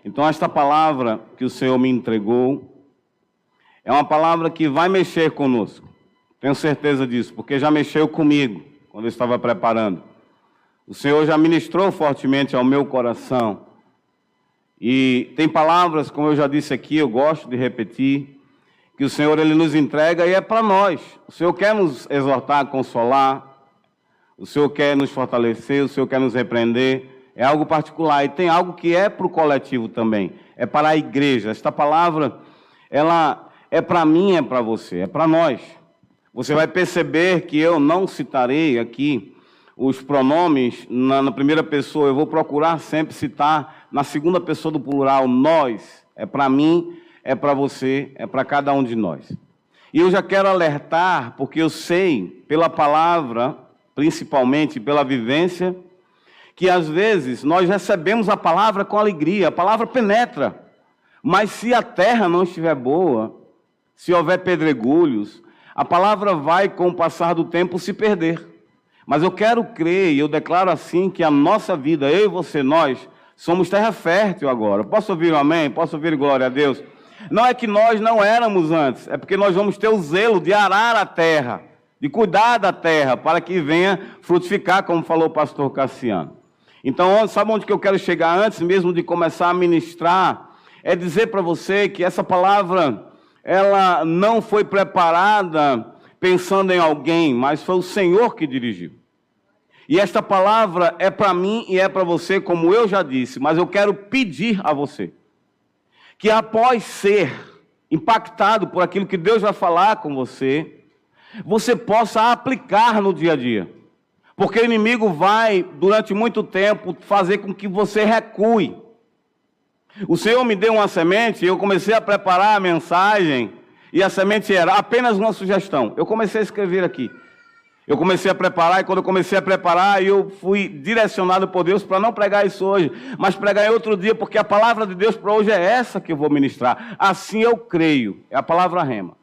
Então, esta palavra que o Senhor me entregou é uma palavra que vai mexer conosco. Tenho certeza disso, porque já mexeu comigo quando eu estava preparando. O Senhor já ministrou fortemente ao meu coração. E tem palavras, como eu já disse aqui, eu gosto de repetir, que o Senhor ele nos entrega e é para nós. O Senhor quer nos exortar, consolar, o Senhor quer nos fortalecer, o Senhor quer nos repreender. É algo particular. E tem algo que é para o coletivo também. É para a igreja. Esta palavra, ela é para mim, é para você, é para nós. Você vai perceber que eu não citarei aqui os pronomes na primeira pessoa. Eu vou procurar sempre citar na segunda pessoa do plural, nós. É para mim, é para você, é para cada um de nós. E eu já quero alertar, porque eu sei, pela palavra, principalmente pela vivência, que às vezes nós recebemos a palavra com alegria, a palavra penetra, mas se a terra não estiver boa, se houver pedregulhos, a palavra vai, com o passar do tempo, se perder. Mas eu quero crer, e eu declaro assim, que a nossa vida, eu e você, nós, somos terra fértil agora. Posso ouvir um amém? Posso ouvir glória a Deus? Não é que nós não éramos antes, é porque nós vamos ter o zelo de arar a terra, de cuidar da terra, para que venha frutificar, como falou o pastor Cassiano. Então, sabe onde que eu quero chegar antes mesmo de começar a ministrar? É dizer para você que essa palavra, ela não foi preparada pensando em alguém, mas foi o Senhor que dirigiu. E esta palavra é para mim e é para você, como eu já disse, mas eu quero pedir a você que após ser impactado por aquilo que Deus vai falar com você, você possa aplicar no dia a dia. Porque o inimigo vai, durante muito tempo, fazer com que você recue. O Senhor me deu uma semente e eu comecei a preparar a mensagem, e a semente era apenas uma sugestão. Eu comecei a escrever aqui. Eu comecei a preparar, e quando eu comecei a preparar, eu fui direcionado por Deus para não pregar isso hoje, mas pregar em outro dia, porque a palavra de Deus para hoje é essa que eu vou ministrar. Assim eu creio, é a palavra rema.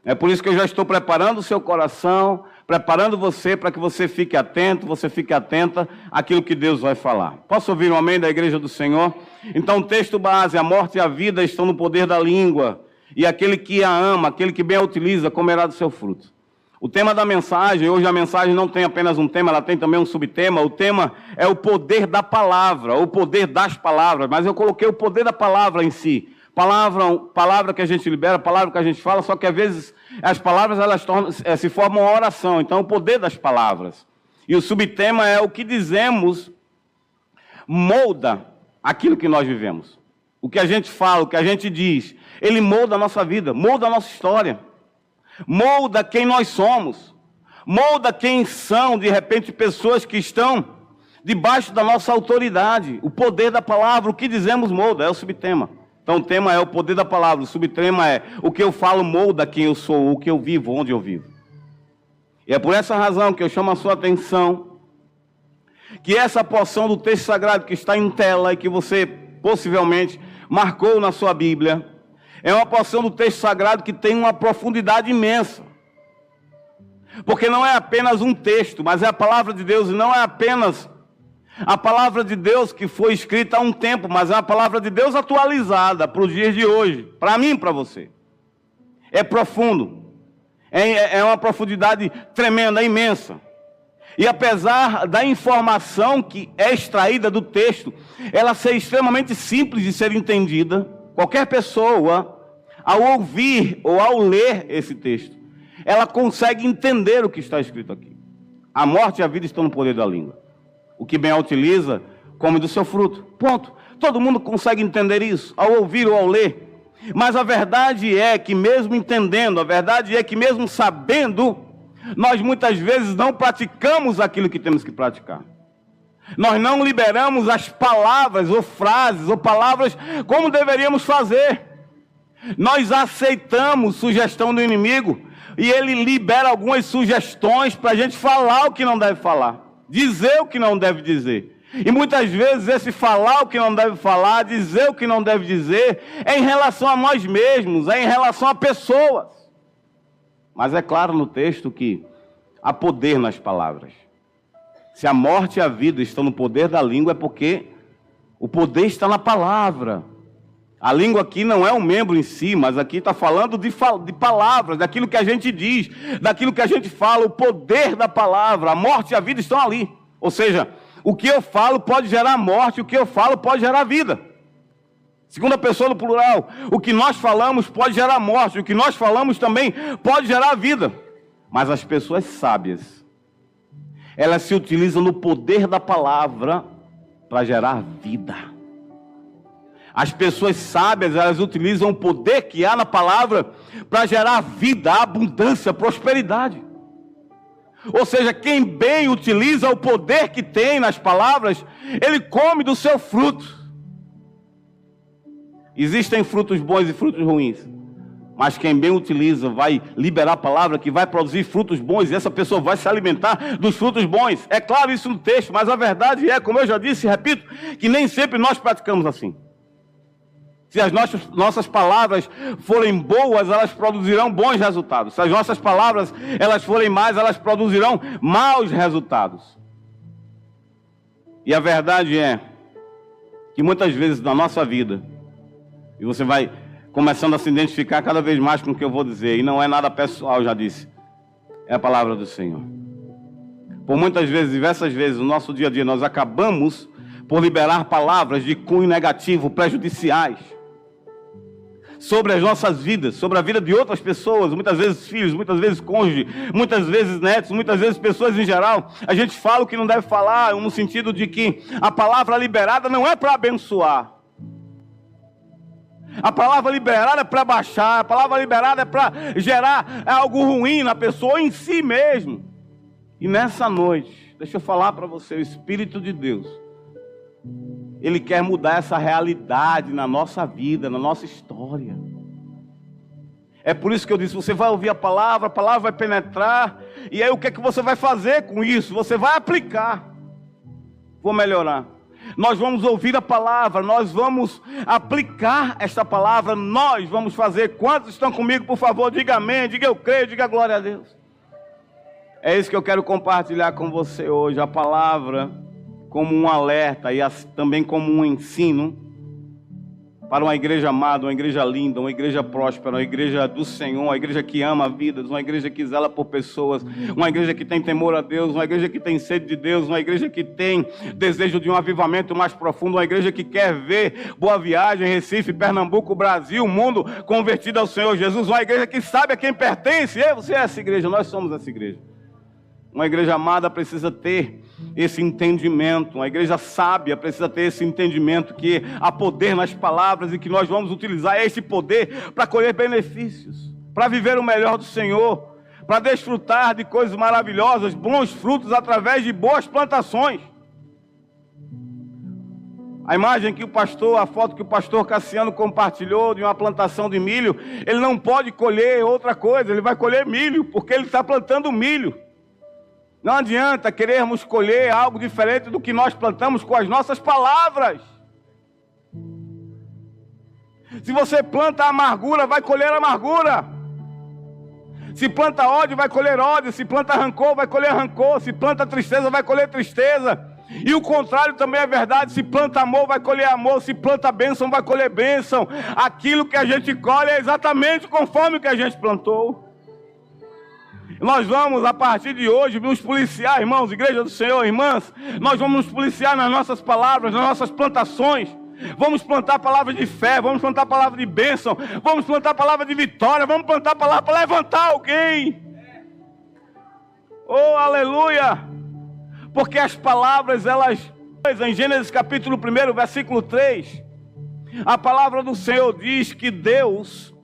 É por isso que eu já estou preparando o seu coração, preparando você para que você fique atento, você fique atenta àquilo que Deus vai falar. Posso ouvir um amém da igreja do Senhor? Então, o texto base, a morte e a vida estão no poder da língua, e aquele que a ama, aquele que bem a utiliza, comerá do seu fruto. O tema da mensagem, hoje a mensagem não tem apenas um tema, ela tem também um subtema. O tema é o poder da palavra, o poder das palavras, mas eu coloquei o poder da palavra em si. Palavra que a gente libera, palavra que a gente fala, só que às vezes as palavras elas se formam uma oração, então o poder das palavras. E o subtema é o que dizemos molda aquilo que nós vivemos. O que a gente fala, o que a gente diz, ele molda a nossa vida, molda a nossa história. Molda quem nós somos, molda quem são, de repente, pessoas que estão debaixo da nossa autoridade. O poder da palavra, o que dizemos molda, é o subtema. Então o tema é o poder da palavra, o subtema é o que eu falo molda quem eu sou, o que eu vivo, onde eu vivo. E é por essa razão que eu chamo a sua atenção, que essa porção do texto sagrado que está em tela e que você possivelmente marcou na sua Bíblia, é uma porção do texto sagrado que tem uma profundidade imensa. Porque não é apenas um texto, mas é a palavra de Deus, e não é apenas a palavra de Deus que foi escrita há um tempo, mas é a palavra de Deus atualizada para os dias de hoje, para mim e para você. É profundo, é uma profundidade tremenda, imensa. E apesar da informação que é extraída do texto, ela ser extremamente simples de ser entendida, qualquer pessoa, ao ouvir ou ao ler esse texto, ela consegue entender o que está escrito aqui. A morte e a vida estão no poder da língua. O que bem a utiliza, come do seu fruto. Ponto. Todo mundo consegue entender isso, ao ouvir ou ao ler. Mas a verdade é que mesmo entendendo, a verdade é que mesmo sabendo, nós muitas vezes não praticamos aquilo que temos que praticar. Nós não liberamos as palavras ou frases ou palavras como deveríamos fazer. Nós aceitamos sugestão do inimigo e ele libera algumas sugestões para a gente falar o que não deve falar, dizer o que não deve dizer. E muitas vezes esse falar o que não deve falar, dizer o que não deve dizer, é em relação a nós mesmos, é em relação a pessoas. Mas é claro no texto que há poder nas palavras. Se a morte e a vida estão no poder da língua, é porque o poder está na palavra. A língua aqui não é um membro em si, mas aqui está falando de palavras, daquilo que a gente diz, daquilo que a gente fala, o poder da palavra. A morte e a vida estão ali. Ou seja, o que eu falo pode gerar morte, o que eu falo pode gerar vida. Segunda pessoa do plural, o que nós falamos pode gerar morte, o que nós falamos também pode gerar vida. Mas as pessoas sábias, elas se utilizam no poder da palavra para gerar vida. As pessoas sábias, elas utilizam o poder que há na palavra para gerar vida, abundância, prosperidade. Ou seja, quem bem utiliza o poder que tem nas palavras, ele come do seu fruto. Existem frutos bons e frutos ruins, mas quem bem utiliza vai liberar a palavra que vai produzir frutos bons, e essa pessoa vai se alimentar dos frutos bons. É claro isso no texto, mas a verdade é, como eu já disse e repito, que nem sempre nós praticamos assim. Se as nossas palavras forem boas, elas produzirão bons resultados. Se as nossas palavras elas forem más, elas produzirão maus resultados. E a verdade é que muitas vezes na nossa vida, e você vai começando a se identificar cada vez mais com o que eu vou dizer, e não é nada pessoal, já disse, é a palavra do Senhor. Por muitas vezes, diversas vezes, no nosso dia a dia, nós acabamos por liberar palavras de cunho negativo, prejudiciais, sobre as nossas vidas, sobre a vida de outras pessoas, muitas vezes filhos, muitas vezes cônjuge, muitas vezes netos, muitas vezes pessoas em geral. A gente fala o que não deve falar, no sentido de que a palavra liberada não é para abençoar. A palavra liberada é para baixar, a palavra liberada é para gerar algo ruim na pessoa em si mesmo. E nessa noite, deixa eu falar para você, o Espírito de Deus, Ele quer mudar essa realidade na nossa vida, na nossa história. É por isso que eu disse, você vai ouvir a palavra vai penetrar, e aí o que é que você vai fazer com isso? Você vai aplicar. Vou melhorar. Nós vamos ouvir a palavra, nós vamos aplicar esta palavra, nós vamos fazer. Quantos estão comigo, por favor? Diga amém, diga eu creio, diga glória a Deus. É isso que eu quero compartilhar com você hoje, a palavra como um alerta e também como um ensino para uma igreja amada, uma igreja linda, uma igreja próspera, uma igreja do Senhor, uma igreja que ama vidas, uma igreja que zela por pessoas, uma igreja que tem temor a Deus, uma igreja que tem sede de Deus, uma igreja que tem desejo de um avivamento mais profundo, uma igreja que quer ver Boa Viagem, Recife, Pernambuco, Brasil, o mundo convertido ao Senhor Jesus, uma igreja que sabe a quem pertence. Você é essa igreja, nós somos essa igreja. Uma igreja amada precisa ter esse entendimento, uma igreja sábia precisa ter esse entendimento que há poder nas palavras e que nós vamos utilizar esse poder para colher benefícios, para viver o melhor do Senhor, para desfrutar de coisas maravilhosas, bons frutos através de boas plantações. A imagem que a foto que o pastor Cassiano compartilhou de uma plantação de milho, ele não pode colher outra coisa, ele vai colher milho, porque ele está plantando milho. Não adianta querermos colher algo diferente do que nós plantamos com as nossas palavras. Se você planta amargura, vai colher amargura. Se planta ódio, vai colher ódio. Se planta rancor, vai colher rancor. Se planta tristeza, vai colher tristeza. E o contrário também é verdade. Se planta amor, vai colher amor. Se planta bênção, vai colher bênção. Aquilo que a gente colhe é exatamente conforme o que a gente plantou. Nós vamos, a partir de hoje, nos policiar, irmãos, igreja do Senhor, irmãs, nós vamos nos policiar nas nossas palavras, nas nossas plantações. Vamos plantar palavras de fé, vamos plantar palavra de bênção, vamos plantar palavra de vitória, vamos plantar palavra para levantar alguém. Oh, aleluia! Porque as palavras, em Gênesis capítulo 1, versículo 3, a palavra do Senhor diz que Deus,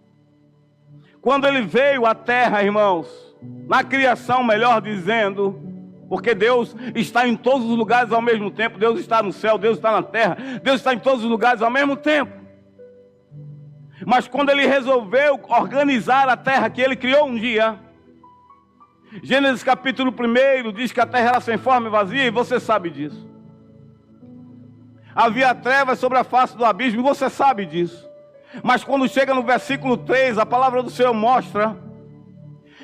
quando Ele veio à terra, irmãos, na criação, melhor dizendo, porque Deus está em todos os lugares ao mesmo tempo. Deus está no céu, Deus está na terra, Deus está em todos os lugares ao mesmo tempo. Mas quando Ele resolveu organizar a terra que Ele criou um dia, Gênesis capítulo 1 diz que a terra era sem forma e vazia, e você sabe disso. Havia trevas sobre a face do abismo, e você sabe disso. Mas quando chega no versículo 3, a palavra do Senhor mostra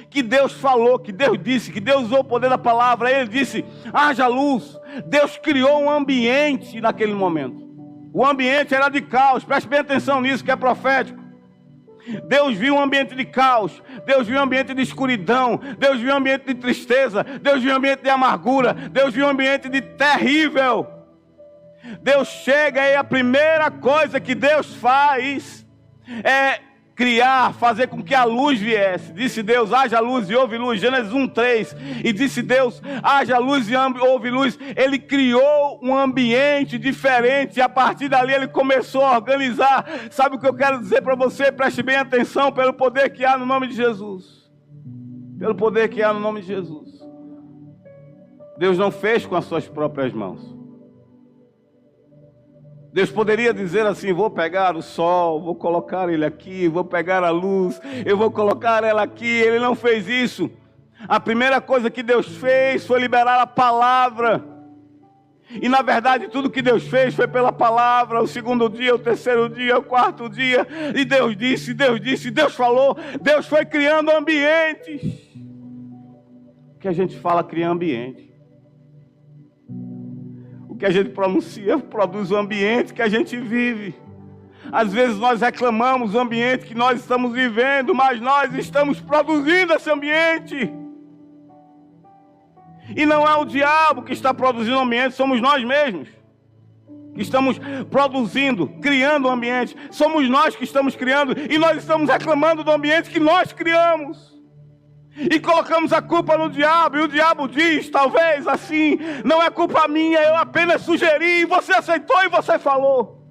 que Deus falou, que Deus disse, que Deus usou o poder da palavra. Ele disse, haja luz. Deus criou um ambiente naquele momento. O ambiente era de caos. Preste bem atenção nisso que é profético. Deus viu um ambiente de caos, Deus viu um ambiente de escuridão, Deus viu um ambiente de tristeza, Deus viu um ambiente de amargura, Deus viu um ambiente de terrível. Deus chega e a primeira coisa que Deus faz é criar, fazer com que a luz viesse. Disse Deus, haja luz e houve luz. Gênesis 1:3. E disse Deus, haja luz e houve luz. Ele criou um ambiente diferente. E a partir dali ele começou a organizar. Sabe o que eu quero dizer para você? Preste bem atenção, pelo poder que há no nome de Jesus. Pelo poder que há no nome de Jesus. Deus não fez com as suas próprias mãos. Deus poderia dizer assim, vou pegar o sol, vou colocar ele aqui, vou pegar a luz, eu vou colocar ela aqui. Ele não fez isso. A primeira coisa que Deus fez foi liberar a palavra. E na verdade tudo que Deus fez foi pela palavra. O segundo dia, o terceiro dia, o quarto dia. E Deus disse, Deus falou. Deus foi criando ambientes. O que a gente fala cria ambiente. Que a gente pronuncia, produz o ambiente que a gente vive. Às vezes nós reclamamos do ambiente que nós estamos vivendo, mas nós estamos produzindo esse ambiente. E não é o diabo que está produzindo o ambiente, somos nós mesmos que estamos produzindo, criando o ambiente. Somos nós que estamos criando e nós estamos reclamando do ambiente que nós criamos. E colocamos a culpa no diabo, e o diabo diz, talvez assim, não é culpa minha, eu apenas sugeri, e você aceitou e você falou.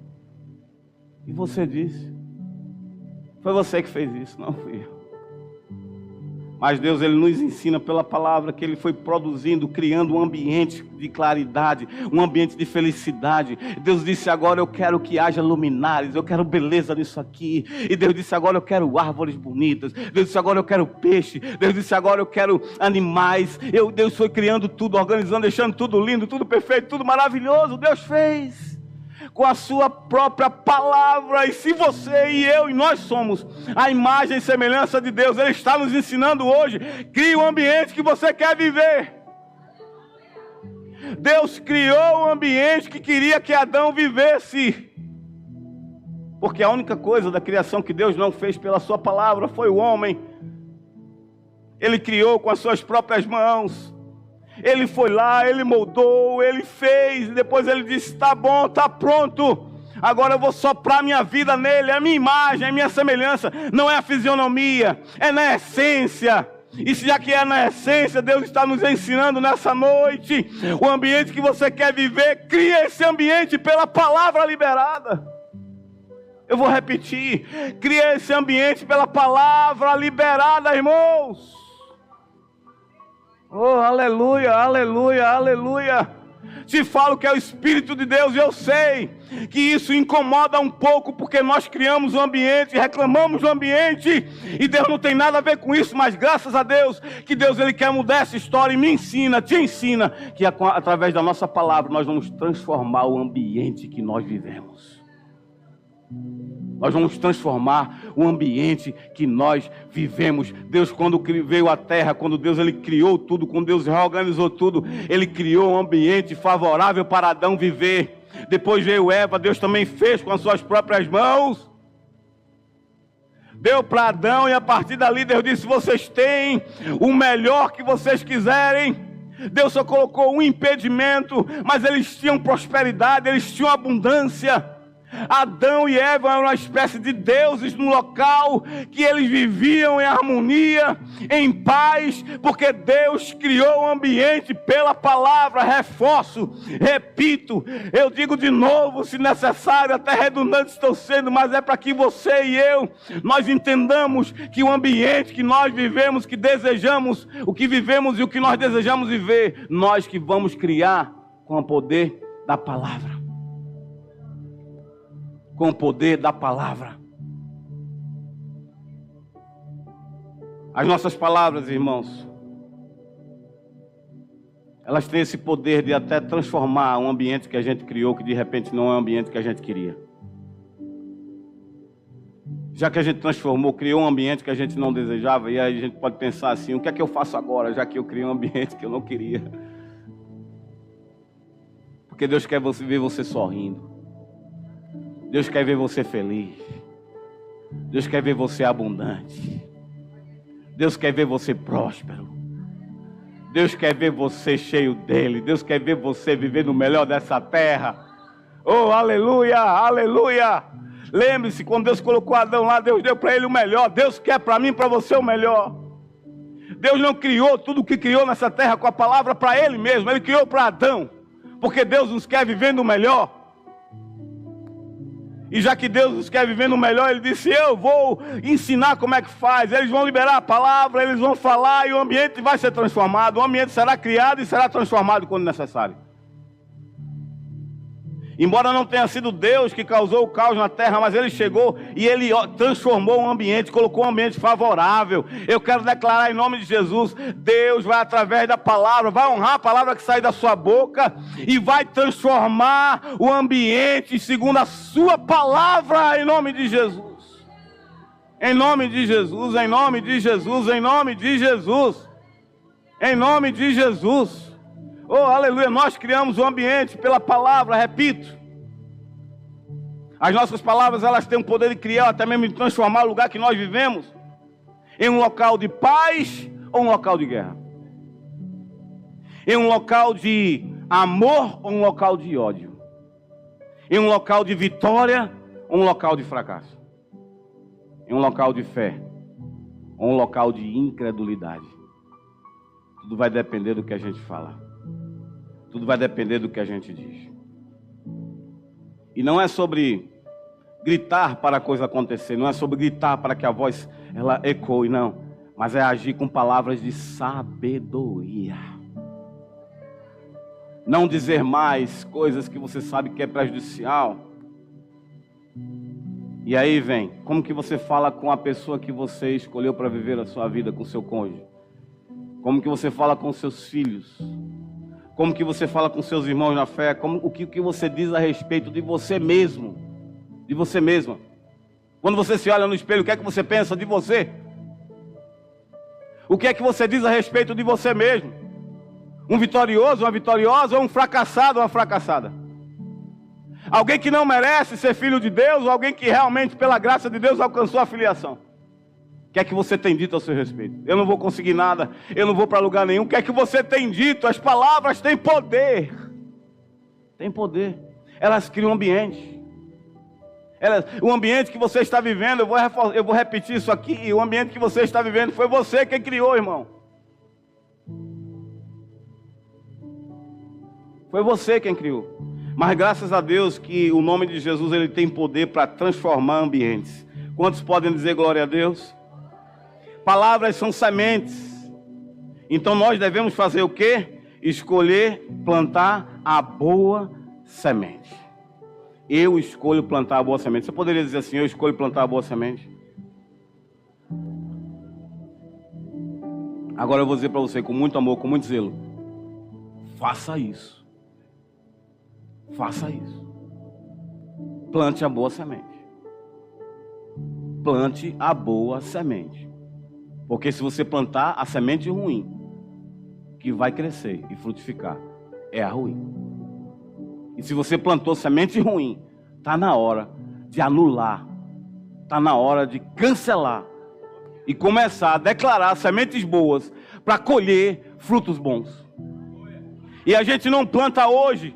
E você disse, foi você que fez isso, não fui eu. Mas Deus, Ele nos ensina pela palavra que Ele foi produzindo, criando um ambiente de claridade, um ambiente de felicidade. Deus disse, agora eu quero que haja luminares, eu quero beleza nisso aqui. E Deus disse, agora eu quero árvores bonitas. Deus disse, agora eu quero peixe. Deus disse, agora eu quero animais. Deus foi criando tudo, organizando, deixando tudo lindo, tudo perfeito, tudo maravilhoso. Deus fez com a sua própria palavra. E se você e eu e nós somos a imagem e semelhança de Deus, Ele está nos ensinando hoje, crie o ambiente que você quer viver. Deus criou um ambiente que queria que Adão vivesse, porque a única coisa da criação que Deus não fez pela sua palavra foi o homem. Ele criou com as suas próprias mãos. Ele foi lá, ele moldou, ele fez, e depois ele disse, tá bom, tá pronto, agora eu vou soprar minha vida nele, é a minha imagem, é a minha semelhança, não é a fisionomia, é na essência. E se já que é na essência, Deus está nos ensinando nessa noite, o ambiente que você quer viver, cria esse ambiente pela palavra liberada. Eu vou repetir, cria esse ambiente pela palavra liberada, irmãos. Oh, aleluia, aleluia, aleluia. Te falo que é o Espírito de Deus, e eu sei que isso incomoda um pouco, porque nós criamos o ambiente, reclamamos do ambiente, e Deus não tem nada a ver com isso, mas graças a Deus, que Deus Ele quer mudar essa história e me ensina, te ensina, que através da nossa palavra nós vamos transformar o ambiente que nós vivemos. Nós vamos transformar o ambiente que nós vivemos. Deus, quando veio à terra, quando Deus Ele criou tudo, quando Deus reorganizou tudo, Ele criou um ambiente favorável para Adão viver. Depois veio Eva, Deus também fez com as suas próprias mãos. Deu para Adão e a partir dali Deus disse, vocês têm o melhor que vocês quiserem. Deus só colocou um impedimento, mas eles tinham prosperidade, eles tinham abundância. Adão e Eva eram uma espécie de deuses no local que eles viviam em harmonia, em paz, porque Deus criou o ambiente pela palavra. Reforço, repito, eu digo de novo, se necessário, até redundante estou sendo, mas é para que você e eu, nós entendamos que o ambiente que nós vivemos, que desejamos, o que vivemos e o que nós desejamos viver, nós que vamos criar com o poder da palavra. Com o poder da palavra. As nossas palavras, irmãos, elas têm esse poder de até transformar um ambiente que a gente criou, que de repente não é o ambiente que a gente queria. Já que a gente transformou, criou um ambiente que a gente não desejava, e aí a gente pode pensar assim, o que é que eu faço agora, já que eu criei um ambiente que eu não queria? Porque Deus quer ver você sorrindo. Deus quer ver você feliz. Deus quer ver você abundante. Deus quer ver você próspero. Deus quer ver você cheio dele. Deus quer ver você viver no melhor dessa terra. Oh, aleluia, aleluia. Lembre-se, quando Deus colocou Adão lá, Deus deu para ele o melhor. Deus quer para mim e para você o melhor. Deus não criou tudo o que criou nessa terra com a palavra para ele mesmo. Ele criou para Adão. Porque Deus nos quer vivendo o melhor. E já que Deus nos quer vivendo o melhor, Ele disse, eu vou ensinar como é que faz. Eles vão liberar a palavra, eles vão falar e o ambiente vai ser transformado. O ambiente será criado e será transformado quando necessário. Embora não tenha sido Deus que causou o caos na terra, mas Ele chegou e Ele transformou o ambiente, colocou um ambiente favorável. Eu quero declarar em nome de Jesus, Deus vai através da palavra, vai honrar a palavra que sai da sua boca e vai transformar o ambiente segundo a sua palavra, em nome de Jesus. Em nome de Jesus, em nome de Jesus, em nome de Jesus. Em nome de Jesus. Oh, aleluia, nós criamos o ambiente pela palavra, repito. As nossas palavras, elas têm o poder de criar, até mesmo de transformar o lugar que nós vivemos em um local de paz ou um local de guerra. Em um local de amor ou um local de ódio. Em um local de vitória ou um local de fracasso. Em um local de fé ou um local de incredulidade. Tudo vai depender do que a gente fala. Tudo vai depender do que a gente diz. E não é sobre gritar para a coisa acontecer. Não é sobre gritar para que a voz ela ecoe, não. Mas é agir com palavras de sabedoria. Não dizer mais coisas que você sabe que é prejudicial. E aí vem, como que você fala com a pessoa que você escolheu para viver a sua vida, com seu cônjuge? Como que você fala com seus filhos? Como que você fala com seus irmãos na fé? O que você diz a respeito de você mesmo? De você mesma. Quando você se olha no espelho, o que é que você pensa de você? O que é que você diz a respeito de você mesmo? Um vitorioso, uma vitoriosa, ou um fracassado, ou uma fracassada? Alguém que não merece ser filho de Deus, ou alguém que realmente, pela graça de Deus, alcançou a filiação? O que é que você tem dito a seu respeito? Eu não vou conseguir nada, eu não vou para lugar nenhum. O que é que você tem dito? As palavras têm poder. Tem poder. Elas criam um ambiente. O ambiente que você está vivendo, eu vou repetir isso aqui. O ambiente que você está vivendo foi você quem criou, irmão. Foi você quem criou. Mas graças a Deus que o nome de Jesus ele tem poder para transformar ambientes. Quantos podem dizer glória a Deus? Palavras são sementes. Então nós devemos fazer o quê? Escolher plantar a boa semente. Eu escolho plantar a boa semente. Você poderia dizer assim, eu escolho plantar a boa semente? Agora eu vou dizer para você com muito amor, com muito zelo. Faça isso. Faça isso. Plante a boa semente. Plante a boa semente. Porque se você plantar a semente ruim, que vai crescer e frutificar, é a ruim. E se você plantou semente ruim, está na hora de anular, está na hora de cancelar e começar a declarar sementes boas para colher frutos bons. E a gente não planta hoje.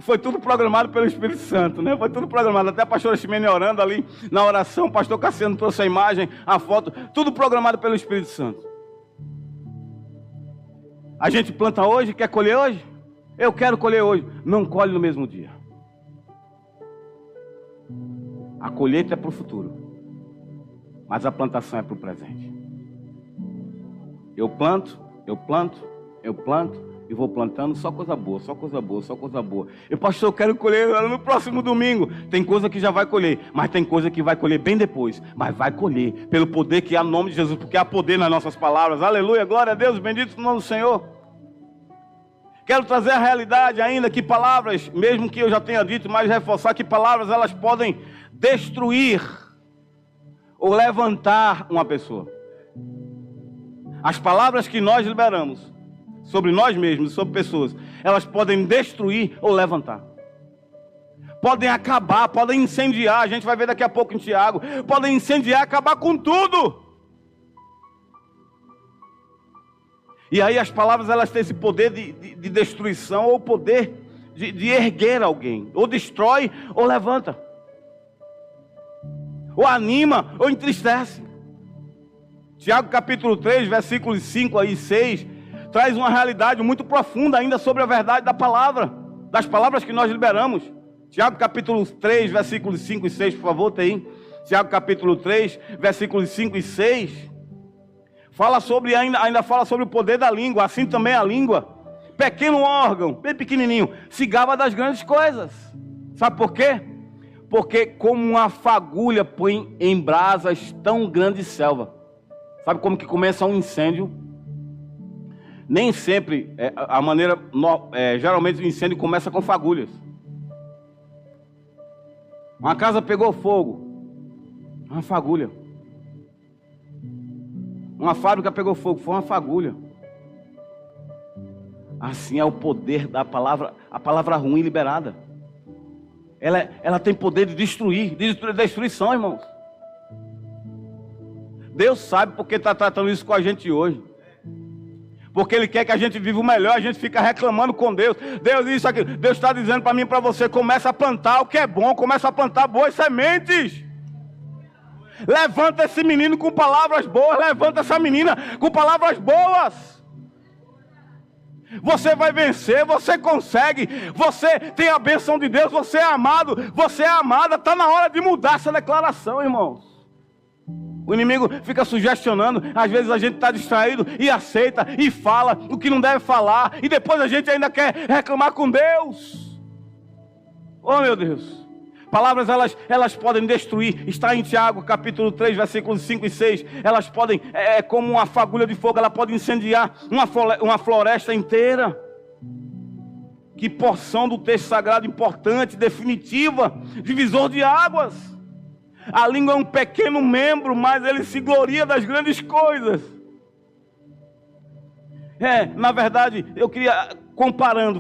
Foi tudo programado pelo Espírito Santo, né? Foi tudo programado, até a pastora Ximene orando ali na oração, o pastor Cassiano trouxe a imagem, a foto, tudo programado pelo Espírito Santo. A gente planta hoje, quer colher hoje? Eu quero colher hoje. Não colhe no mesmo dia. A colheita é para o futuro, mas a plantação é para o presente. Eu planto, e vou plantando só coisa boa, só coisa boa, só coisa boa. Eu, pastor, eu quero colher no próximo domingo. Tem coisa que já vai colher, mas tem coisa que vai colher bem depois. Mas vai colher, pelo poder que há no nome de Jesus, porque há poder nas nossas palavras. Aleluia, glória a Deus, bendito o nome do Senhor. Quero trazer a realidade ainda, que palavras, mesmo que eu já tenha dito, mas reforçar que palavras elas podem destruir ou levantar uma pessoa. As palavras que nós liberamos sobre nós mesmos, sobre pessoas, elas podem destruir ou levantar. podem acabar, podem incendiar. A gente vai ver daqui a pouco em Tiago. Podem incendiar, acabar com tudo. E aí as palavras, elas têm esse poder de destruição, ou poder de erguer alguém. Ou destrói, ou levanta. Ou anima, ou entristece. Tiago capítulo 3, versículos 5 e 6, traz uma realidade muito profunda ainda sobre a verdade da palavra, das palavras que nós liberamos. Tiago capítulo 3, versículos 5 e 6, por favor, tem aí. Tiago capítulo 3, versículos 5 e 6. Fala sobre, ainda fala sobre o poder da língua. Assim também a língua, pequeno órgão, bem pequenininho, se gaba das grandes coisas. Sabe por quê? Porque como uma fagulha põe em brasas tão grande selva. Sabe como que começa um incêndio? Nem sempre, geralmente o incêndio começa com fagulhas. Uma casa pegou fogo, uma fagulha. Uma fábrica pegou fogo, foi uma fagulha. Assim é o poder da palavra, a palavra ruim liberada. Ela tem poder de destruir, destruição, irmãos. Deus sabe porque está tratando isso com a gente hoje. Porque Ele quer que a gente viva o melhor. A gente fica reclamando com Deus. Deus isso aqui. Deus está dizendo para mim e para você: começa a plantar o que é bom. Começa a plantar boas sementes. Levanta esse menino com palavras boas. Levanta essa menina com palavras boas. Você vai vencer, você consegue. Você tem a bênção de Deus. Você é amado, você é amada. Está na hora de mudar essa declaração, irmãos. O inimigo fica sugestionando. Às vezes a gente está distraído e aceita e fala o que não deve falar. E depois a gente ainda quer reclamar com Deus. Oh, meu Deus. Palavras, elas podem destruir. Está em Tiago capítulo 3, versículos 5 e 6. Elas podem, como uma fagulha de fogo, ela pode incendiar uma floresta inteira. Que porção do texto sagrado importante, definitiva, divisor de águas. A língua é um pequeno membro, mas ele se gloria das grandes coisas. Na verdade, eu queria,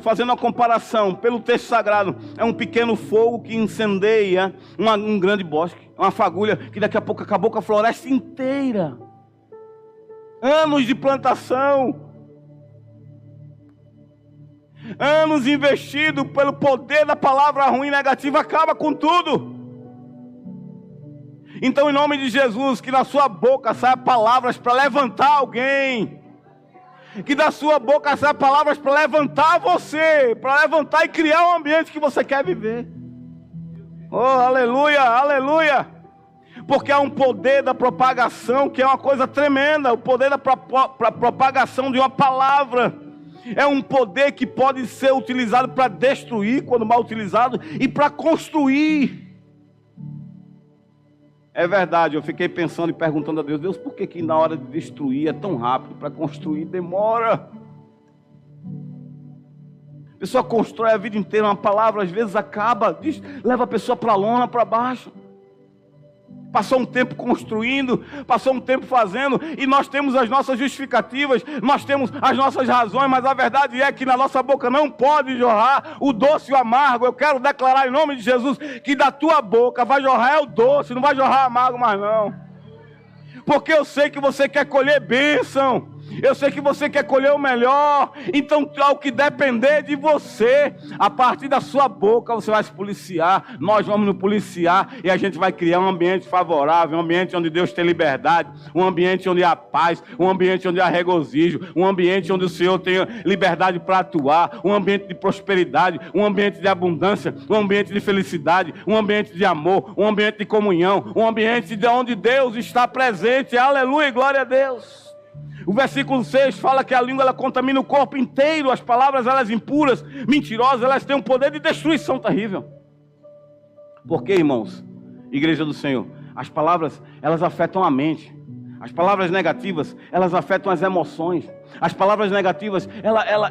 fazendo uma comparação, pelo texto sagrado, é um pequeno fogo que incendeia um grande bosque, uma fagulha que daqui a pouco acabou com a floresta inteira. Anos de plantação, anos investidos pelo poder da palavra ruim e negativa, acaba com tudo. Então, em nome de Jesus, que da sua boca saia palavras para levantar alguém. Que da sua boca saia palavras para levantar você, para levantar e criar um ambiente que você quer viver. Oh, aleluia, aleluia. Porque há um poder da propagação que é uma coisa tremenda. O poder da propagação de uma palavra. É um poder que pode ser utilizado para destruir, quando mal utilizado, e para construir. É verdade, eu fiquei pensando e perguntando a Deus: Deus, por que na hora de destruir é tão rápido, para construir demora? A pessoa constrói a vida inteira, uma palavra às vezes acaba, leva a pessoa para a lona, para baixo. Passou um tempo construindo, passou um tempo fazendo, e nós temos as nossas justificativas, nós temos as nossas razões, mas a verdade é que na nossa boca não pode jorrar o doce e o amargo. Eu quero declarar em nome de Jesus que da tua boca vai jorrar o doce, não vai jorrar amargo mais não. Porque eu sei que você quer colher bênção. Eu sei que você quer colher o melhor. Então, ao que depender de você, a partir da sua boca você vai se policiar. Nós vamos nos policiar e a gente vai criar um ambiente favorável, um ambiente onde Deus tem liberdade, um ambiente onde há paz, um ambiente onde há regozijo, um ambiente onde o Senhor tem liberdade para atuar, um ambiente de prosperidade, um ambiente de abundância, um ambiente de felicidade, um ambiente de amor, um ambiente de comunhão, um ambiente de onde Deus está presente. Aleluia e glória a Deus. O versículo 6 fala que a língua ela contamina o corpo inteiro. As palavras, elas impuras, mentirosas, elas têm um poder de destruição terrível. Por quê, irmãos? Igreja do Senhor, as palavras, elas afetam a mente. As palavras negativas, elas afetam as emoções. As palavras negativas,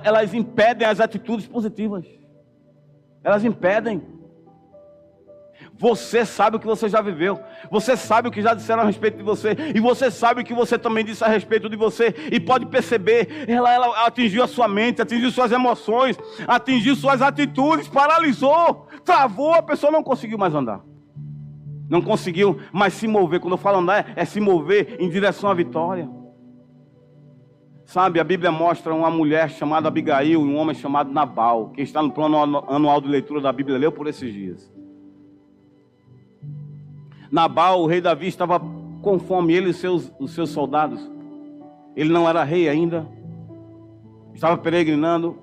elas impedem as atitudes positivas. Elas impedem. Você sabe o que você já viveu. Você sabe o que já disseram a respeito de você. E você sabe o que você também disse a respeito de você. E pode perceber, ela atingiu a sua mente, atingiu suas emoções, atingiu suas atitudes, paralisou, travou, a pessoa não conseguiu mais andar. Não conseguiu mais se mover. Quando eu falo andar, é se mover em direção à vitória. Sabe, a Bíblia mostra uma mulher chamada Abigail e um homem chamado Nabal. Quem está no plano anual de leitura da Bíblia leu por esses dias. Nabal, o rei Davi, estava com fome, ele e os seus soldados. Ele não era rei ainda, estava peregrinando.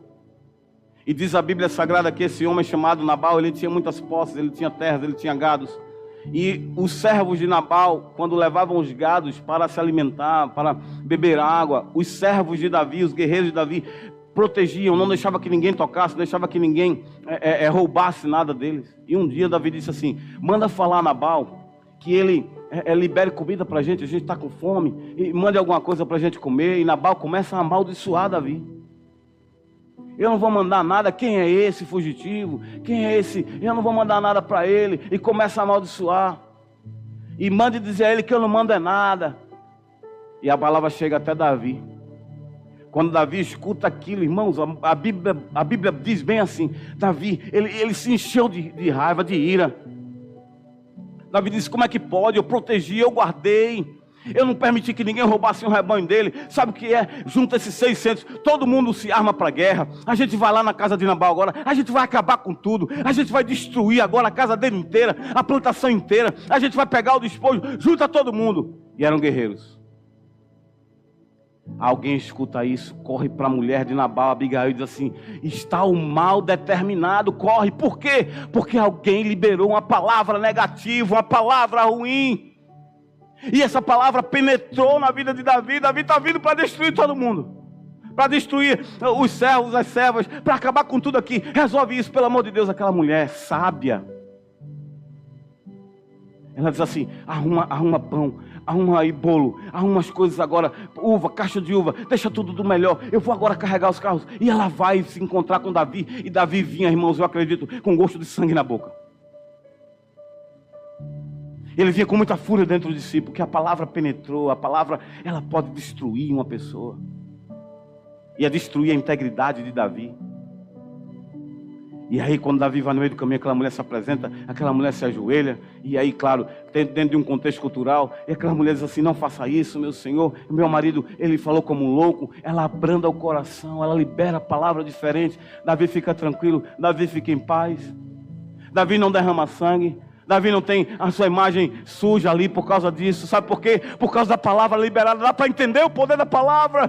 E diz a Bíblia Sagrada que esse homem chamado Nabal, ele tinha muitas posses, ele tinha terras, ele tinha gados. E os servos de Nabal, quando levavam os gados para se alimentar, para beber água, os servos de Davi, os guerreiros de Davi, protegiam, não deixava que ninguém tocasse, não deixava que ninguém roubasse nada deles. E um dia Davi disse assim: manda falar a Nabal que ele libere comida para a gente está com fome, e mande alguma coisa para a gente comer. E Nabal começa a amaldiçoar Davi. Eu não vou mandar nada, quem é esse fugitivo? Quem é esse? Eu não vou mandar nada para ele. E começa a amaldiçoar. E manda dizer a ele que eu não mando é nada. E a palavra chega até Davi. Quando Davi escuta aquilo, irmãos, a Bíblia diz bem assim: Davi, ele se encheu de raiva, de ira. Davi disse: como é que pode? Eu protegi, eu guardei. Eu não permiti que ninguém roubasse um rebanho dele. Sabe o que é? Junta esses 600, todo mundo se arma para a guerra. A gente vai lá na casa de Nabal agora. A gente vai acabar com tudo. A gente vai destruir agora a casa dele inteira, a plantação inteira. A gente vai pegar o despojo. Junta todo mundo. E eram guerreiros. Alguém escuta isso, corre para a mulher de Nabal, Abigail, e diz assim: está o mal determinado, corre. Por quê? Porque alguém liberou uma palavra negativa, uma palavra ruim. E essa palavra penetrou na vida de Davi. Davi está vindo para destruir todo mundo, para destruir os servos, as servas, para acabar com tudo aqui. Resolve isso, pelo amor de Deus. Aquela mulher sábia, ela diz assim: arruma pão, arruma aí bolo, arruma as coisas agora, uva, caixa de uva, deixa tudo do melhor. Eu vou agora carregar os carros. E ela vai se encontrar com Davi. E Davi vinha, irmãos, eu acredito, com gosto de sangue na boca. Ele vinha com muita fúria dentro de si, porque a palavra penetrou. A palavra, ela pode destruir uma pessoa. Ia destruir a integridade de Davi. E aí, quando Davi vai no meio do caminho, aquela mulher se apresenta, aquela mulher se ajoelha. E aí, claro, dentro de um contexto cultural, e aquela mulher diz assim: não faça isso, meu senhor. Meu marido, ele falou como um louco. Ela abranda o coração, ela libera a palavra diferente. Davi fica tranquilo, Davi fica em paz. Davi não derrama sangue. Davi não tem a sua imagem suja ali por causa disso. Sabe por quê? Por causa da palavra liberada. Dá para entender o poder da palavra.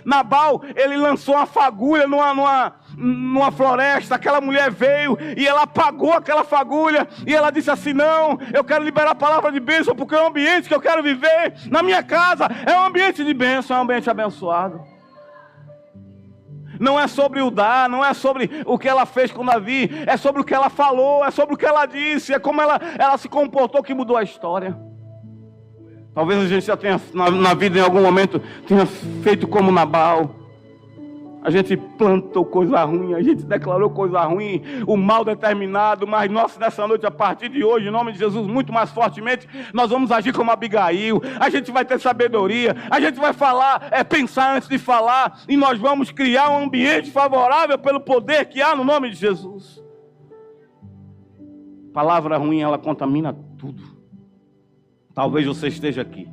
Nabal, ele lançou uma fagulha numa floresta. Aquela mulher veio e ela apagou aquela fagulha. E ela disse assim: não, eu quero liberar a palavra de bênção, porque é um ambiente que eu quero viver. Na minha casa é um ambiente de bênção, é um ambiente abençoado. Não é sobre o dar, não é sobre o que ela fez com Davi, é sobre o que ela falou, é sobre o que ela disse, é como ela se comportou que mudou a história. Talvez a gente já tenha na vida em algum momento tenha feito como Nabal. A gente plantou coisa ruim, a gente declarou coisa ruim, o mal determinado, mas nós nessa noite, a partir de hoje, em nome de Jesus, muito mais fortemente, nós vamos agir como Abigail. A gente vai ter sabedoria, a gente vai falar, pensar antes de falar, e nós vamos criar um ambiente favorável pelo poder que há no nome de Jesus. Palavra ruim, ela contamina tudo. Talvez você esteja aqui,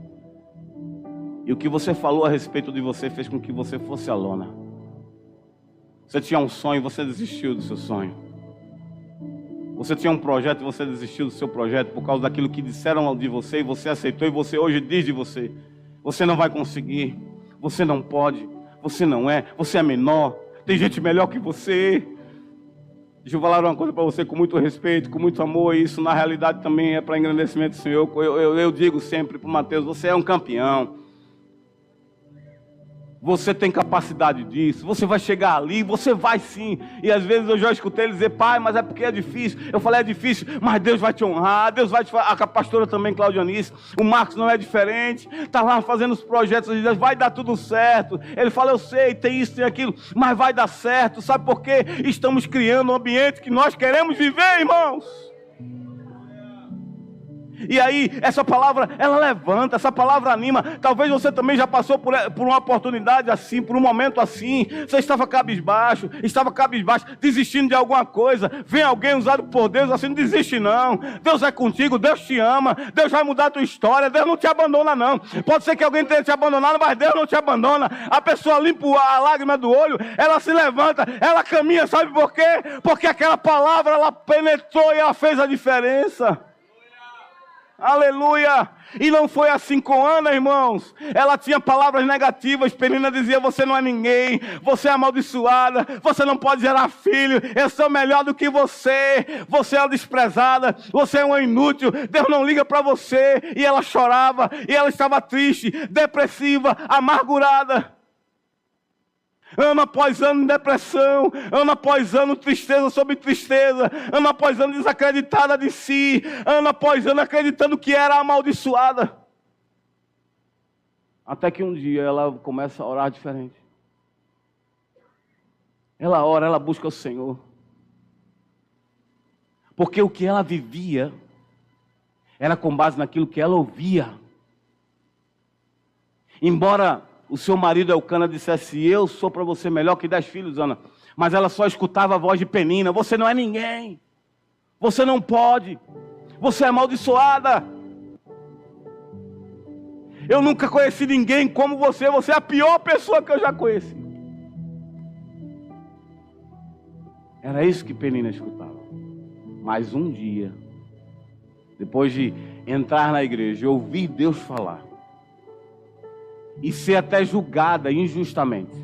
e o que você falou a respeito de você fez com que você fosse a lona. Você tinha um sonho e você desistiu do seu sonho. Você tinha um projeto e você desistiu do seu projeto por causa daquilo que disseram de você e você aceitou, e você hoje diz de você: você não vai conseguir, você não pode, você não é, você é menor, tem gente melhor que você. Deixa eu falar uma coisa para você com muito respeito, com muito amor, e isso na realidade também é para engrandecimento do Senhor. Eu digo sempre para o Mateus: você é um campeão. Você tem capacidade disso, você vai chegar ali, você vai sim. E às vezes eu já escutei ele dizer: pai, mas é porque é difícil. Eu falei: é difícil, mas Deus vai te honrar, Deus vai te falar. A pastora também, Claudianice, o Marcos não é diferente, está lá fazendo os projetos de Deus, vai dar tudo certo. Ele fala: eu sei, tem isso, tem aquilo, mas vai dar certo. Sabe por quê? Estamos criando um ambiente que nós queremos viver, irmãos. E aí, essa palavra, ela levanta, essa palavra anima. Talvez você também já passou por uma oportunidade assim, por um momento assim. Você estava cabisbaixo, desistindo de alguma coisa. Vem alguém usado por Deus, assim, não desiste não. Deus é contigo, Deus te ama, Deus vai mudar a tua história, Deus não te abandona não. Pode ser que alguém tenha te abandonado, mas Deus não te abandona. A pessoa limpa a lágrima do olho, ela se levanta, ela caminha, sabe por quê? Porque aquela palavra, ela penetrou e ela fez a diferença. Aleluia! E não foi assim com Ana, irmãos. Ela tinha palavras negativas. Penina dizia: você não é ninguém, você é amaldiçoada, você não pode gerar filho, eu sou melhor do que você é desprezada, você é uma inútil, Deus não liga para você. E ela chorava, e ela estava triste, depressiva, amargurada. Ano após ano depressão, ano após ano tristeza sobre tristeza, ano após ano desacreditada de si, ano após ano acreditando que era amaldiçoada. Até que um dia ela começa a orar diferente. Ela ora, ela busca o Senhor. Porque o que ela vivia era com base naquilo que ela ouvia. Embora o seu marido Elcana dissesse: eu sou para você melhor que 10 filhos, Ana. Mas ela só escutava a voz de Penina: você não é ninguém. Você não pode. Você é amaldiçoada. Eu nunca conheci ninguém como você. Você é a pior pessoa que eu já conheci. Era isso que Penina escutava. Mas um dia, depois de entrar na igreja e ouvir Deus falar, e ser até julgada injustamente.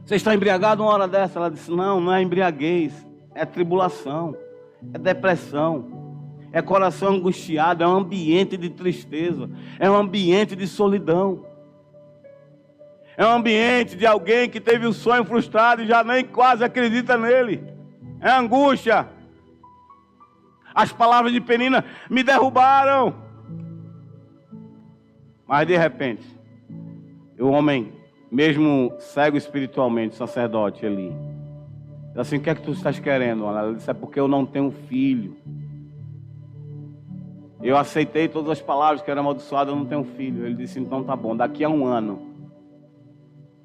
Você está embriagado uma hora dessa? Ela disse: não é embriaguez, é tribulação, é depressão, é coração angustiado, é um ambiente de tristeza, é um ambiente de solidão, é um ambiente de alguém que teve o sonho frustrado e já nem quase acredita nele, é angústia. As palavras de Penina me derrubaram. Mas de repente, o homem, mesmo cego espiritualmente, sacerdote ali, diz assim: o que é que tu estás querendo? Ela disse: é porque eu não tenho filho. Eu aceitei todas as palavras que era amaldiçoado, eu não tenho filho. Ele disse: então tá bom, daqui a um ano,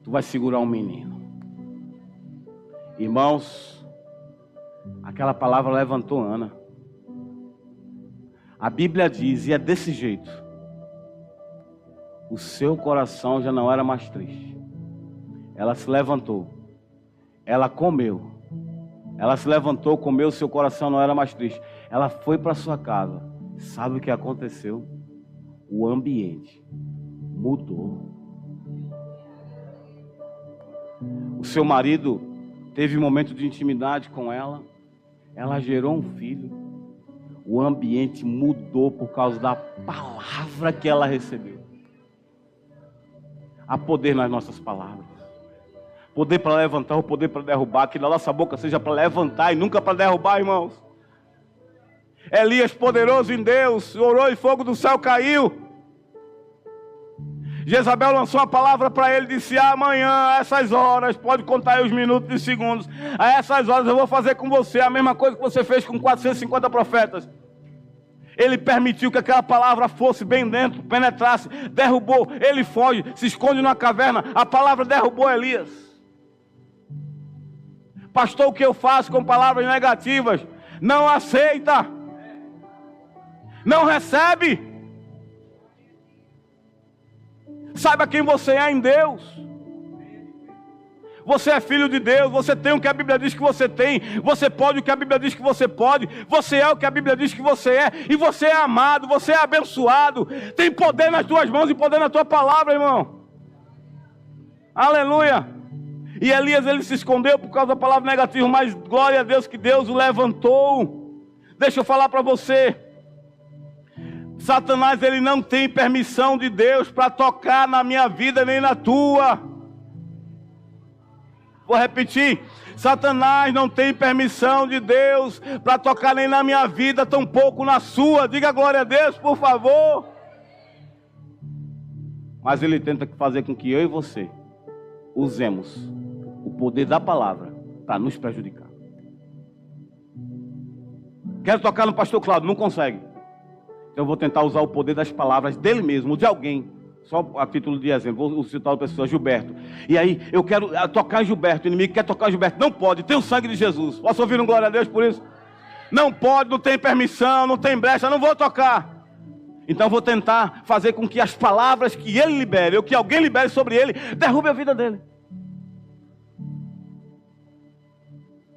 tu vai segurar um menino. Irmãos, aquela palavra levantou Ana. A Bíblia diz, e é desse jeito: o seu coração já não era mais triste. Ela se levantou, ela comeu, ela se levantou, comeu, seu coração não era mais triste. Ela foi para sua casa. Sabe o que aconteceu? O ambiente mudou. O seu marido teve um momento de intimidade com ela, ela gerou um filho. O ambiente mudou por causa da palavra que ela recebeu. Há poder nas nossas palavras. Poder para levantar, ou poder para derrubar. Que na nossa boca seja para levantar e nunca para derrubar, irmãos. Elias, poderoso em Deus, orou e fogo do céu caiu. Jezabel lançou uma palavra para ele, disse: amanhã, a essas horas, pode contar aí os minutos e segundos, a essas horas eu vou fazer com você a mesma coisa que você fez com 450 profetas. Ele permitiu que aquela palavra fosse bem dentro, penetrasse, derrubou, ele foge, se esconde numa caverna, a palavra derrubou Elias. Pastor, o que eu faço com palavras negativas? Não aceita, não recebe. Saiba quem você é em Deus. Você é filho de Deus, você tem o que a Bíblia diz que você tem, você pode o que a Bíblia diz que você pode, você é o que a Bíblia diz que você é, e você é amado, você é abençoado, tem poder nas tuas mãos e poder na tua palavra, irmão. Aleluia. E Elias, ele se escondeu por causa da palavra negativa, mas glória a Deus que Deus o levantou. Deixa eu falar para você, Satanás, ele não tem permissão de Deus para tocar na minha vida nem na tua. Vou repetir: Satanás não tem permissão de Deus para tocar nem na minha vida, tampouco na sua. Diga glória a Deus, por favor. Mas ele tenta fazer com que eu e você usemos o poder da palavra para nos prejudicar. Quero tocar no pastor Cláudio, não consegue. Então eu vou tentar usar o poder das palavras dele mesmo, de alguém. Só a título de exemplo, vou citar a pessoa, Gilberto. E aí, eu quero tocar em Gilberto. O inimigo quer tocar em Gilberto. Não pode, tem o sangue de Jesus. Posso ouvir um glória a Deus por isso? Não pode, não tem permissão, não tem brecha, não vou tocar. Então eu vou tentar fazer com que as palavras que ele libere, ou que alguém libere sobre ele, derrube a vida dele.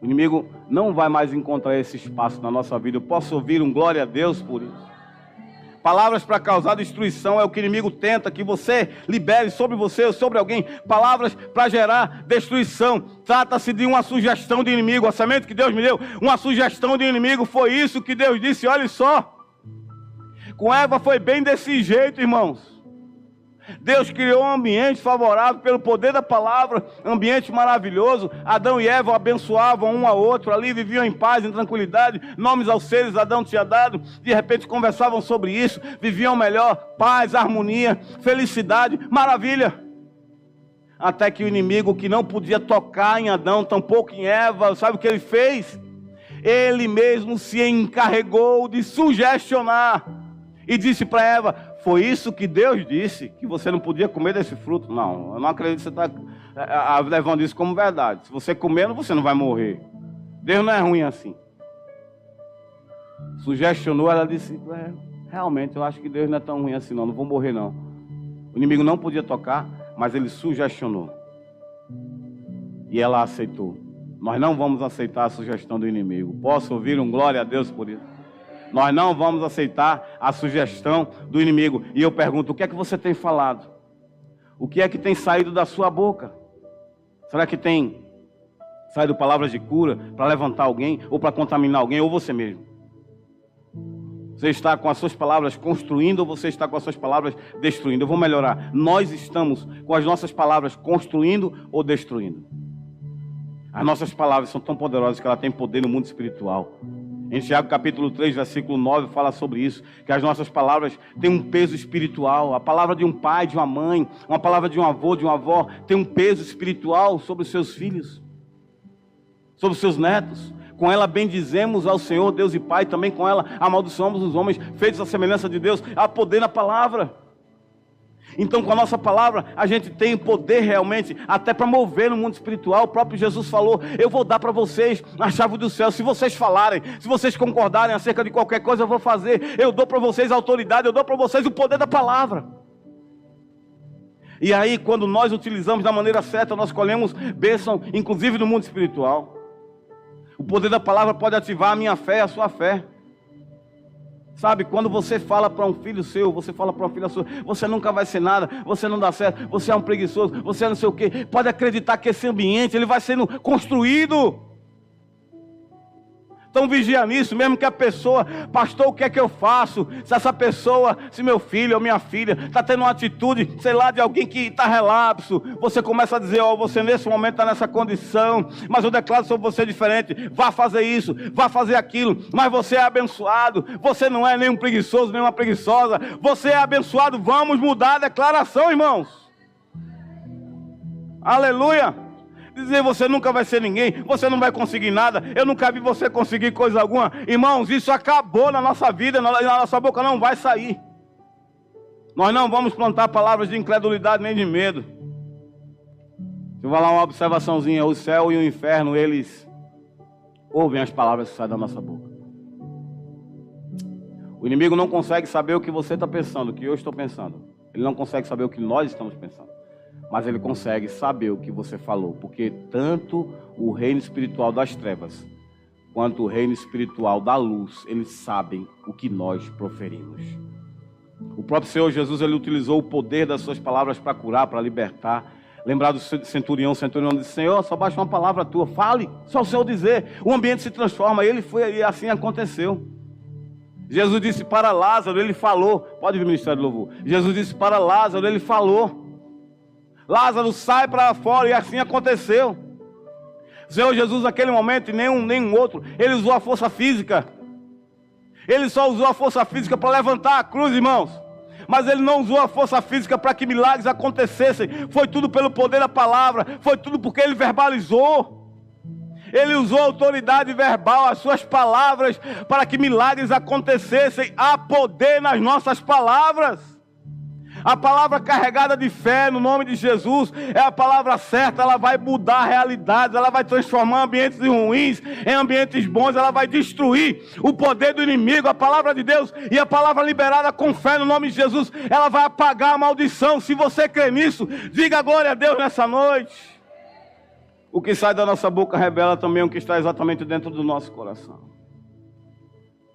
O inimigo não vai mais encontrar esse espaço na nossa vida. Eu posso ouvir um glória a Deus por isso? Palavras para causar destruição é o que o inimigo tenta que você libere sobre você ou sobre alguém. Palavras para gerar destruição. Trata-se de uma sugestão do inimigo. A semente que Deus me deu, uma sugestão do inimigo. Foi isso que Deus disse, olha só. Com Eva foi bem desse jeito, irmãos. Deus criou um ambiente favorável pelo poder da palavra, ambiente maravilhoso. Adão e Eva abençoavam um ao outro, ali viviam em paz, em tranquilidade, nomes aos seres Adão tinha dado, de repente conversavam sobre isso, viviam melhor, paz, harmonia, felicidade, maravilha. Até que o inimigo, que não podia tocar em Adão, tampouco em Eva, sabe o que ele fez? Ele mesmo se encarregou de sugestionar e disse para Eva: foi isso que Deus disse, que você não podia comer desse fruto? Não, eu não acredito que você está levando isso como verdade. Se você comer, você não vai morrer. Deus não é ruim assim. Sugestionou, ela disse: realmente, eu acho que Deus não é tão ruim assim não vou morrer não. O inimigo não podia tocar, mas ele sugestionou. E ela aceitou. Nós não vamos aceitar a sugestão do inimigo. Posso ouvir um glória a Deus por isso? Nós não vamos aceitar a sugestão do inimigo. E eu pergunto, o que é que você tem falado? O que é que tem saído da sua boca? Será que tem saído palavras de cura para levantar alguém, ou para contaminar alguém, ou você mesmo? Você está com as suas palavras construindo, ou você está com as suas palavras destruindo? Eu vou melhorar. Nós estamos com as nossas palavras construindo ou destruindo? As nossas palavras são tão poderosas que elas têm poder no mundo espiritual. Em Tiago capítulo 3, versículo 9, fala sobre isso, que as nossas palavras têm um peso espiritual. A palavra de um pai, de uma mãe, uma palavra de um avô, de uma avó, tem um peso espiritual sobre os seus filhos, sobre os seus netos. Com ela bendizemos ao Senhor, Deus e Pai, também com ela amaldiçoamos os homens, feitos à semelhança de Deus. Há poder na palavra. Então, com a nossa palavra, a gente tem poder realmente, até para mover no mundo espiritual. O próprio Jesus falou: eu vou dar para vocês a chave do céu. Se vocês falarem, se vocês concordarem acerca de qualquer coisa, eu vou fazer. Eu dou para vocês a autoridade, eu dou para vocês o poder da palavra. E aí, quando nós utilizamos da maneira certa, nós colhemos bênção, inclusive no mundo espiritual. O poder da palavra pode ativar a minha fé, a sua fé. Sabe, quando você fala para um filho seu, você fala para uma filha sua: você nunca vai ser nada, você não dá certo, você é um preguiçoso, você é não sei o quê. Pode acreditar que esse ambiente, ele vai sendo construído. Então vigia nisso, mesmo que a pessoa: pastor, o que é que eu faço? Se essa pessoa, se meu filho ou minha filha está tendo uma atitude, sei lá, de alguém que está relapso, você começa a dizer: ó, você nesse momento está nessa condição, mas eu declaro sobre você diferente. Vá fazer isso, vá fazer aquilo, mas você é abençoado, você não é nem um preguiçoso, nem uma preguiçosa, você é abençoado. Vamos mudar a declaração, irmãos. Aleluia. Dizer: você nunca vai ser ninguém, você não vai conseguir nada, eu nunca vi você conseguir coisa alguma. Irmãos, isso acabou na nossa vida, na nossa boca não vai sair. Nós não vamos plantar palavras de incredulidade nem de medo. Deixa eu falar uma observaçãozinha: o céu e o inferno, eles ouvem as palavras que saem da nossa boca. O inimigo não consegue saber o que você está pensando, o que eu estou pensando. Ele não consegue saber o que nós estamos pensando. Mas ele consegue saber o que você falou, porque tanto o reino espiritual das trevas quanto o reino espiritual da luz, eles sabem o que nós proferimos. O próprio Senhor Jesus, ele utilizou o poder das suas palavras para curar, para libertar. Lembrar do centurião, o centurião disse: Senhor, só baixa uma palavra tua, fale, só o Senhor dizer, o ambiente se transforma. E ele foi, e assim aconteceu. Jesus disse para Lázaro, ele falou. Pode vir o ministério do louvor. Jesus disse para Lázaro, ele falou: Lázaro, sai para fora, e assim aconteceu. O Senhor Jesus, naquele momento, e nenhum outro, ele usou a força física. Ele só usou a força física para levantar a cruz, irmãos. Mas ele não usou a força física para que milagres acontecessem. Foi tudo pelo poder da palavra, foi tudo porque ele verbalizou. Ele usou a autoridade verbal, as suas palavras, para que milagres acontecessem. Há poder nas nossas palavras. A palavra carregada de fé no nome de Jesus é a palavra certa. Ela vai mudar realidades, ela vai transformar ambientes ruins em ambientes bons, ela vai destruir o poder do inimigo. A palavra de Deus e a palavra liberada com fé no nome de Jesus, ela vai apagar a maldição. Se você crê nisso, diga glória a Deus nessa noite. O que sai da nossa boca revela também o que está exatamente dentro do nosso coração.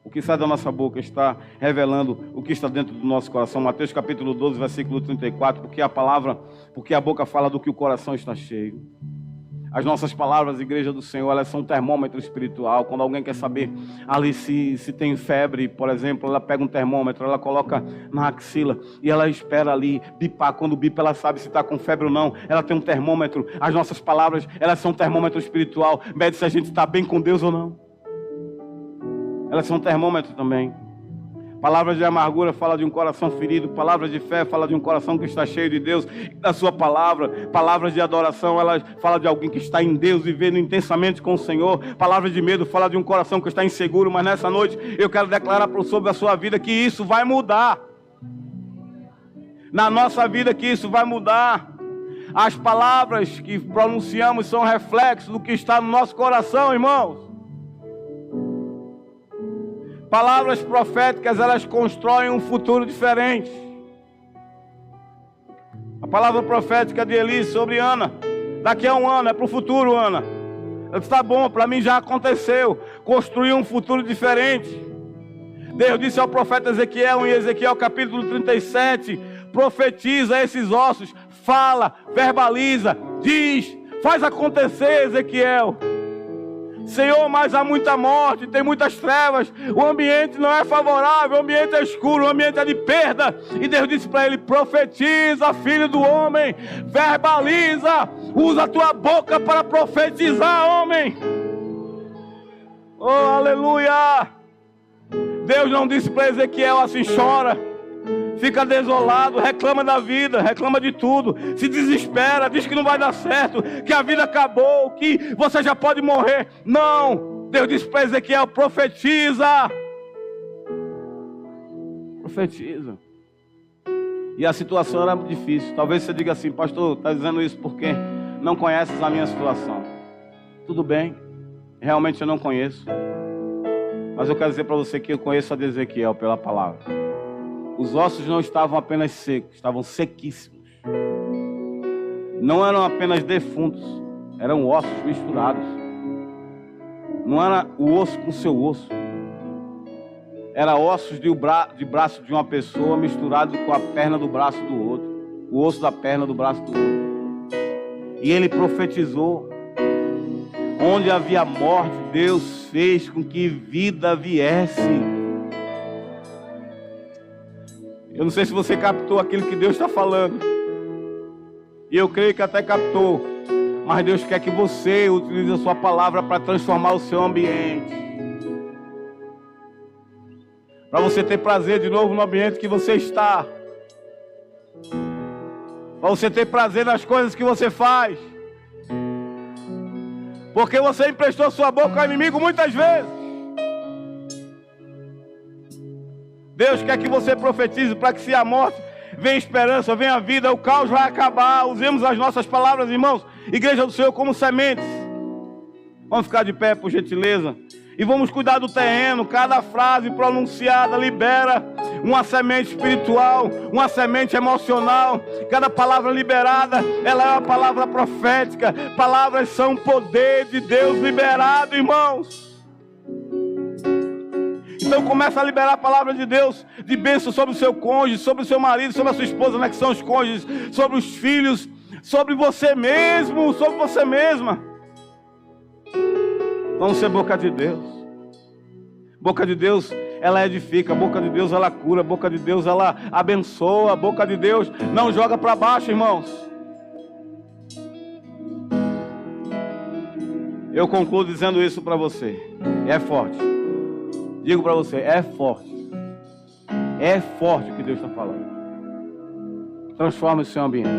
O que sai da nossa boca está revelando o que está dentro do nosso coração. Mateus capítulo 12, versículo 34, porque a boca fala do que o coração está cheio. As nossas palavras, igreja do Senhor, elas são um termômetro espiritual. Quando alguém quer saber ali se tem febre, por exemplo, ela pega um termômetro, ela coloca na axila e ela espera ali bipar. Quando bipa, ela sabe se está com febre ou não. Ela tem um termômetro. As nossas palavras, elas são um termômetro espiritual. Mede se a gente está bem com Deus ou não. Elas são um termômetro também. Palavras de amargura fala de um coração ferido. Palavras de fé fala de um coração que está cheio de Deus, da sua palavra. Palavras de adoração, elas fala de alguém que está em Deus, vivendo intensamente com o Senhor. Palavras de medo fala de um coração que está inseguro. Mas nessa noite eu quero declarar sobre a sua vida que isso vai mudar. Na nossa vida que isso vai mudar. As palavras que pronunciamos são reflexos do que está no nosso coração, irmãos. Palavras proféticas, elas constroem um futuro diferente. A palavra profética de Eli sobre Ana, daqui a um ano, é para o futuro, Ana. Ela disse, tá bom, para mim já aconteceu. Construir um futuro diferente. Deus disse ao profeta Ezequiel, em Ezequiel capítulo 37, profetiza esses ossos, fala, verbaliza, diz, faz acontecer, Ezequiel. Senhor, mas há muita morte, tem muitas trevas, o ambiente não é favorável, o ambiente é escuro, o ambiente é de perda. E Deus disse para ele, profetiza, filho do homem, verbaliza, usa a tua boca para profetizar, homem. Oh, aleluia. Deus não disse para Ezequiel assim, chora, fica desolado, reclama da vida, reclama de tudo, se desespera, diz que não vai dar certo, que a vida acabou, que você já pode morrer. Não, Deus disse para Ezequiel, profetiza. Profetiza. E a situação era difícil. Talvez você diga assim, pastor, está dizendo isso porque não conheces a minha situação. Tudo bem, realmente eu não conheço. Mas eu quero dizer para você que eu conheço a de Ezequiel pela palavra. Os ossos não estavam apenas secos, estavam sequíssimos. Não eram apenas defuntos, eram ossos misturados. Não era o osso com o seu osso. Era ossos de braço de uma pessoa misturado com a perna do braço do outro. O osso da perna do braço do outro. E ele profetizou. Onde havia morte, Deus fez com que vida viesse. Eu não sei se você captou aquilo que Deus está falando. E eu creio que até captou. Mas Deus quer que você utilize a sua palavra para transformar o seu ambiente. Para você ter prazer de novo no ambiente que você está. Para você ter prazer nas coisas que você faz. Porque você emprestou sua boca ao inimigo muitas vezes. Deus quer que você profetize para que se a morte venha esperança, venha a vida, o caos vai acabar. Usemos as nossas palavras, irmãos, igreja do Senhor, como sementes. Vamos ficar de pé, por gentileza. E vamos cuidar do terreno. Cada frase pronunciada libera uma semente espiritual, uma semente emocional. Cada palavra liberada, ela é uma palavra profética. Palavras são poder de Deus liberado, irmãos. Então começa a liberar a palavra de Deus, de bênção sobre o seu cônjuge, sobre o seu marido, sobre a sua esposa, né, que são os cônjuges, sobre os filhos, sobre você mesmo, sobre você mesma. Vamos ser boca de Deus. Boca de Deus, ela edifica. Boca de Deus, ela cura. Boca de Deus, ela abençoa. Boca de Deus não joga para baixo, irmãos. Eu concluo dizendo isso para você. É forte. Digo para você, é forte. É forte o que Deus está falando. Transforma o seu ambiente.